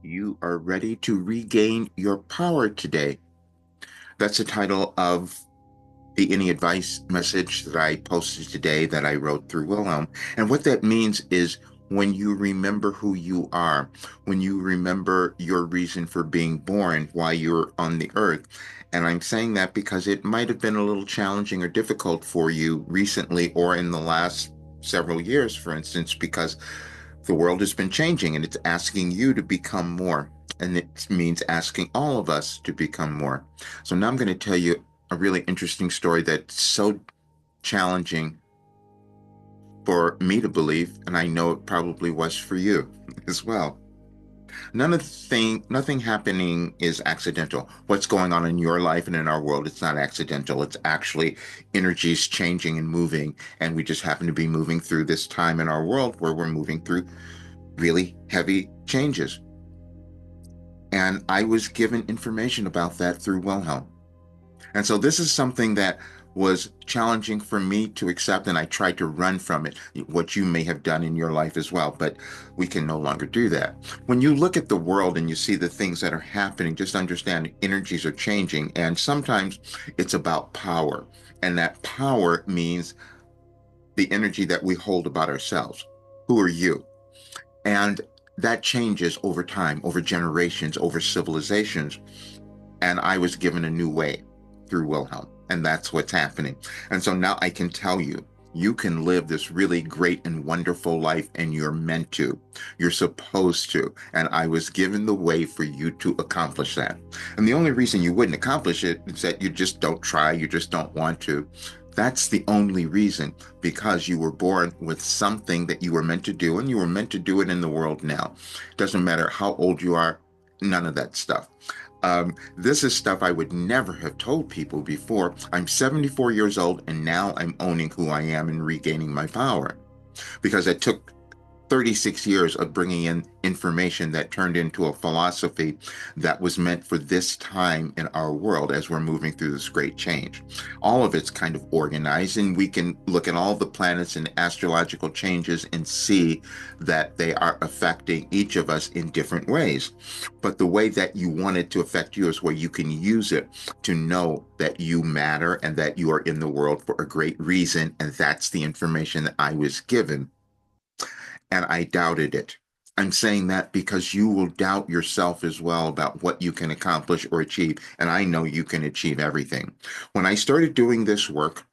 You are ready to regain your power today. That's the title of the Any Advice message that I posted today that I wrote through Wilhelm. And what that means is when you remember who you are, when you remember your reason for being born, why you're on the earth. And I'm saying that because it might have been a little challenging or difficult for you recently or in the last several years, for instance, because the world has been changing and it's asking you to become more. And it means asking all of us to become more. So now I'm going to tell you a really interesting story that's so challenging for me to believe, and I know it probably was for you as well. Nothing happening is accidental. What's going on in your life and in our world, it's not accidental. It's actually energies changing and moving, and we just happen to be moving through this time in our world where we're moving through really heavy changes. And I was given information about that through Wilhelm. And so this is something that was challenging for me to accept, and I tried to run from it, what you may have done in your life as well, but we can no longer do that. When you look at the world and you see the things that are happening, just understand energies are changing, and sometimes it's about power. And that power means the energy that we hold about ourselves. Who are you? And that changes over time, over generations, over civilizations. And I was given a new way through Wilhelm. And that's what's happening. And so now I can tell you, you can live this really great and wonderful life, and you're meant to. You're supposed to. And I was given the way for you to accomplish that. And the only reason you wouldn't accomplish it is that you just don't try, you just don't want to. That's the only reason, because you were born with something that you were meant to do, and you were meant to do it in the world now. Doesn't matter how old you are, none of that stuff. This is stuff I would never have told people before. I'm 74 years old, and now I'm owning who I am and regaining my power because it took 36 years of bringing in information that turned into a philosophy that was meant for this time in our world as we're moving through this great change. All of it's kind of organized, and we can look at all the planets and astrological changes and see that they are affecting each of us in different ways. But the way that you want it to affect you is where you can use it to know that you matter and that you are in the world for a great reason. And that's the information that I was given, and I doubted it. I'm saying that because you will doubt yourself as well about what you can accomplish or achieve. And I know you can achieve everything. When I started doing this work,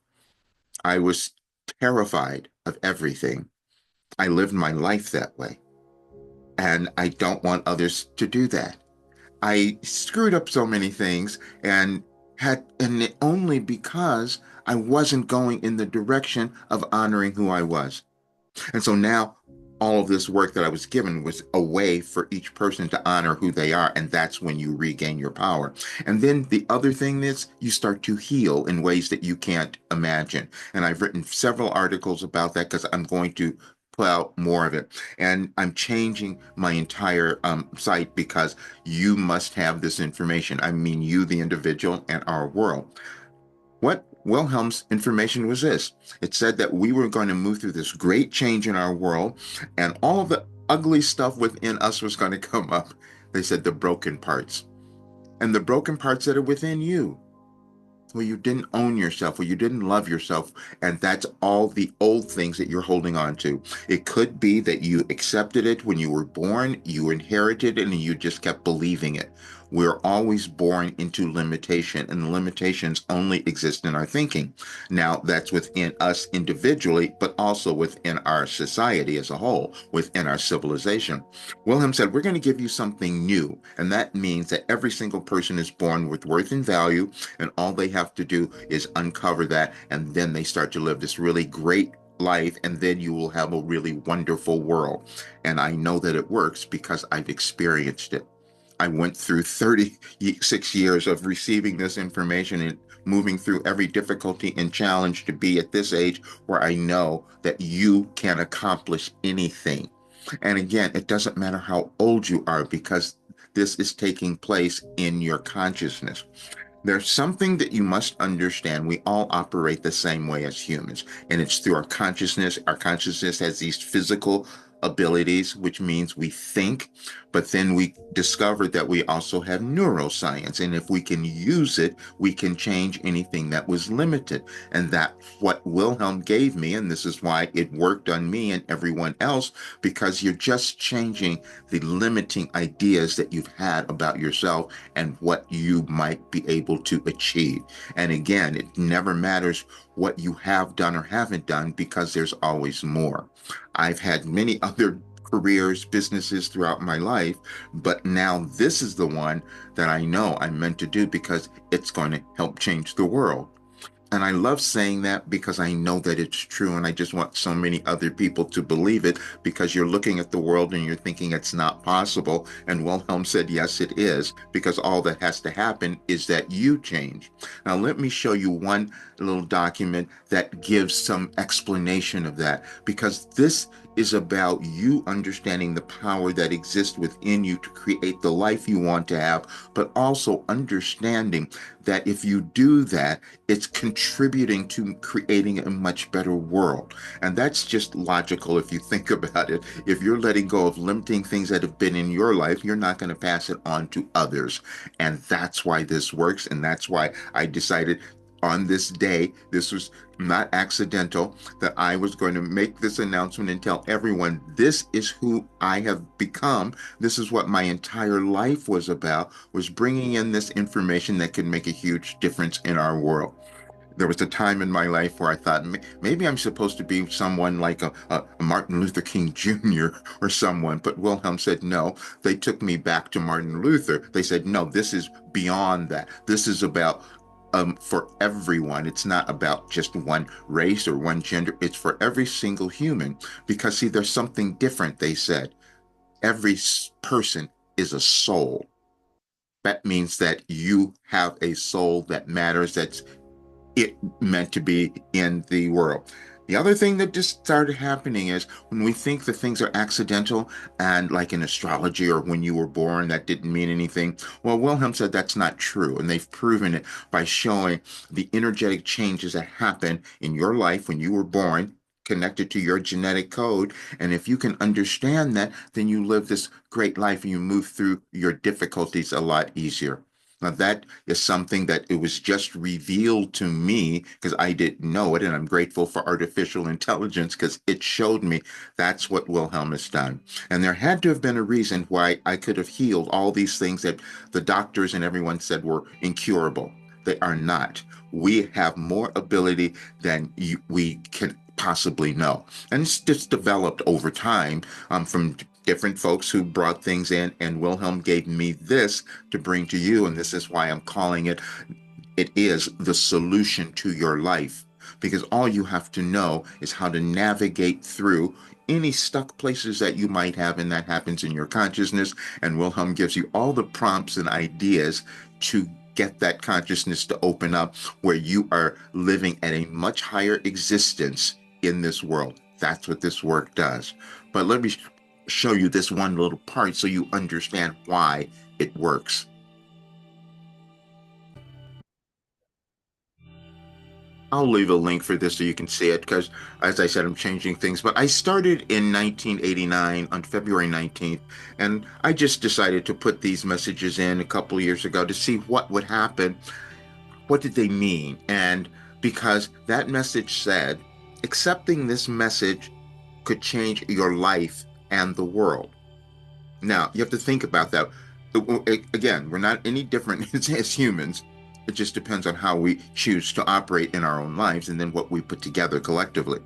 I was terrified of everything. I lived my life that way. And I don't want others to do that. I screwed up so many things and only because I wasn't going in the direction of honoring who I was. And so now all of this work that I was given was a way for each person to honor who they are. And that's when you regain your power. And then the other thing is you start to heal in ways that you can't imagine. And I've written several articles about that because I'm going to put out more of it. And I'm changing my entire site because you must have this information. I mean, you, the individual, and our world. What Wilhelm's information was this: it said that we were going to move through this great change in our world, and all of the ugly stuff within us was going to come up. They said the broken parts, and the broken parts that are within you. Well, you didn't own yourself, or you didn't love yourself, and that's all the old things that you're holding on to. It could be that you accepted it when you were born, you inherited it, and you just kept believing it. We're always born into limitation, and limitations only exist in our thinking. Now, that's within us individually, but also within our society as a whole, within our civilization. Wilhelm said, we're going to give you something new, and that means that every single person is born with worth and value, and all they have to do is uncover that, and then they start to live this really great life, and then you will have a really wonderful world. And I know that it works because I've experienced it. I went through 36 years of receiving this information and moving through every difficulty and challenge to be at this age where I know that you can accomplish anything. And again, it doesn't matter how old you are because this is taking place in your consciousness. There's something that you must understand. We all operate the same way as humans, and it's through our consciousness. Our consciousness has these physical abilities, which means we think, but then we discovered that we also have neuroscience. And if we can use it, we can change anything that was limited. And that's what Wilhelm gave me. And this is why it worked on me and everyone else, because you're just changing the limiting ideas that you've had about yourself and what you might be able to achieve. And again, it never matters what you have done or haven't done because there's always more. I've had many other careers, businesses throughout my life, but now this is the one that I know I'm meant to do because it's going to help change the world. And I love saying that because I know that it's true. And I just want so many other people to believe it because you're looking at the world and you're thinking it's not possible. And Wilhelm said, yes, it is, because all that has to happen is that you change. Now, let me show you one little document that gives some explanation of that, because this is about you understanding the power that exists within you to create the life you want to have, but also understanding that if you do that, it's contributing to creating a much better world. And that's just logical if you think about it. If you're letting go of limiting things that have been in your life, you're not going to pass it on to others. And that's why this works. And that's why I decided on this day, this was not accidental, that I was going to make this announcement and tell everyone this is who I have become. This is what my entire life was about, was bringing in this information that could make a huge difference in our world. There was a time in my life where I thought maybe I'm supposed to be someone like a Martin Luther King Jr. or someone, but Wilhelm said no. They took me back to Martin Luther. They said, no, this is beyond that. This is about for everyone. It's not about just one race or one gender. It's for every single human. Because, see, there's something different, they said. Every person is a soul. That means that you have a soul that matters, that's it meant to be in the world. The other thing that just started happening is when we think that things are accidental and like in astrology or when you were born, that didn't mean anything. Well, Wilhelm said that's not true. And they've proven it by showing the energetic changes that happen in your life when you were born, connected to your genetic code. And if you can understand that, then you live this great life and you move through your difficulties a lot easier. Now, that is something that it was just revealed to me because I didn't know it. And I'm grateful for artificial intelligence because it showed me that's what Wilhelm has done. And there had to have been a reason why I could have healed all these things that the doctors and everyone said were incurable. They are not. We have more ability than we can possibly know. And it's just developed over time from different folks who brought things in. And Wilhelm gave me this to bring to you. And this is why I'm calling it, it is the solution to your life. Because all you have to know is how to navigate through any stuck places that you might have, and that happens in your consciousness. And Wilhelm gives you all the prompts and ideas to get that consciousness to open up where you are living at a much higher existence in this world. That's what this work does. But let me show you this one little part so you understand why it works. I'll leave a link for this so you can see it because, as I said, I'm changing things. But I started in 1989 on February 19th, and I just decided to put these messages in a couple of years ago to see what would happen. What did they mean? And because that message said, accepting this message could change your life and the world. Now, you have to think about that. Again, we're not any different as humans. It just depends on how we choose to operate in our own lives and then what we put together collectively.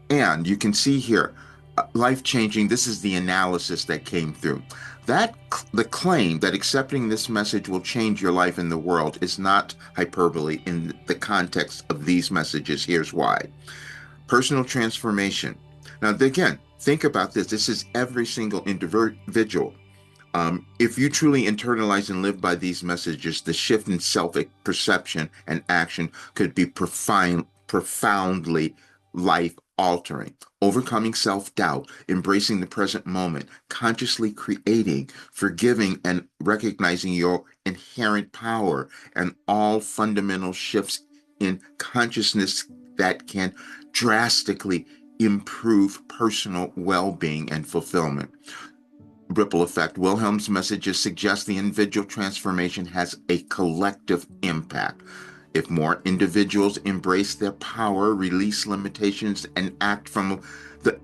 And you can see here, life changing, this is the analysis that came through. That the claim that accepting this message will change your life in the world is not hyperbole in the context of these messages. Here's why. Personal transformation. Now, again, think about this. This is every single individual. If you truly internalize and live by these messages, the shift in self perception and action could be profoundly life altering. Overcoming self doubt, embracing the present moment, consciously creating, forgiving, and recognizing your inherent power, and all fundamental shifts in consciousness that can drastically improve personal well-being and fulfillment. Ripple effect. Wilhelm's messages suggest the individual transformation has a collective impact. If more individuals embrace their power, release limitations, and act from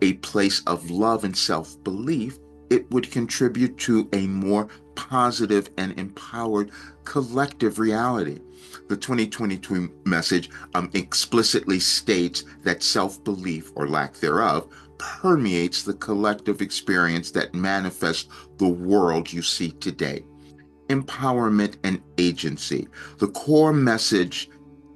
a place of love and self belief, it would contribute to a more positive and empowered collective reality. The 2022 message explicitly states that self belief, or lack thereof, permeates the collective experience that manifests the world you see today. Empowerment and agency. The core message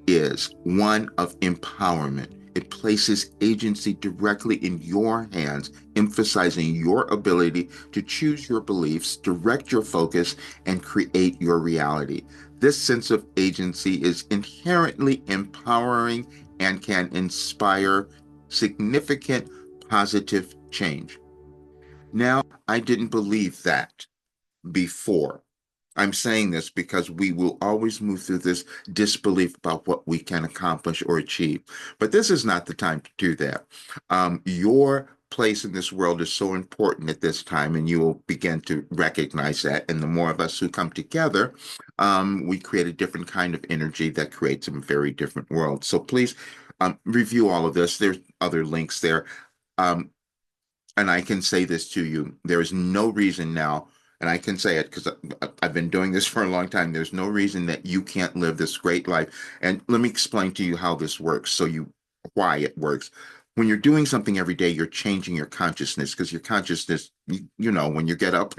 is one of empowerment. It places agency directly in your hands, emphasizing your ability to choose your beliefs, direct your focus, and create your reality. This sense of agency is inherently empowering and can inspire significant positive change. Now, I didn't believe that before. I'm saying this because we will always move through this disbelief about what we can accomplish or achieve. But this is not the time to do that. Your place in this world is so important at this time, and you will begin to recognize that. And the more of us who come together, we create a different kind of energy that creates a very different world. So please review all of this. There's other links there. Um, and I can say this to you, there is no reason now, and I can say it because I've been doing this for a long time. There's no reason that you can't live this great life. And let me explain to you how this works, why it works. When you're doing something every day, you're changing your consciousness because your consciousness, when you get up,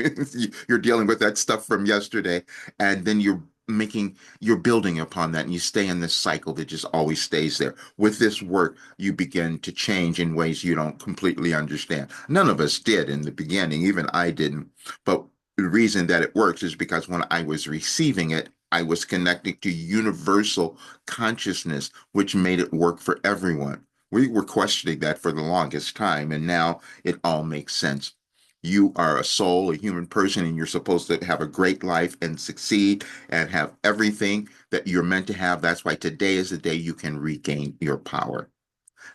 you're dealing with that stuff from yesterday, and then you're building upon that, and you stay in this cycle that just always stays there. With this work, you begin to change in ways you don't completely understand. None of us did in the beginning, even I didn't. But the reason that it works is because when I was receiving it, I was connected to universal consciousness, which made it work for everyone. We were questioning that for the longest time, and now it all makes sense. You are a soul, a human person, and you're supposed to have a great life and succeed and have everything that you're meant to have. That's why today is the day you can regain your power.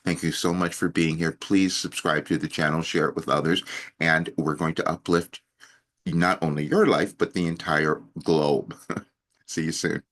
Thank you so much for being here. Please subscribe to the channel, share it with others, and we're going to uplift not only your life, but the entire globe. See you soon.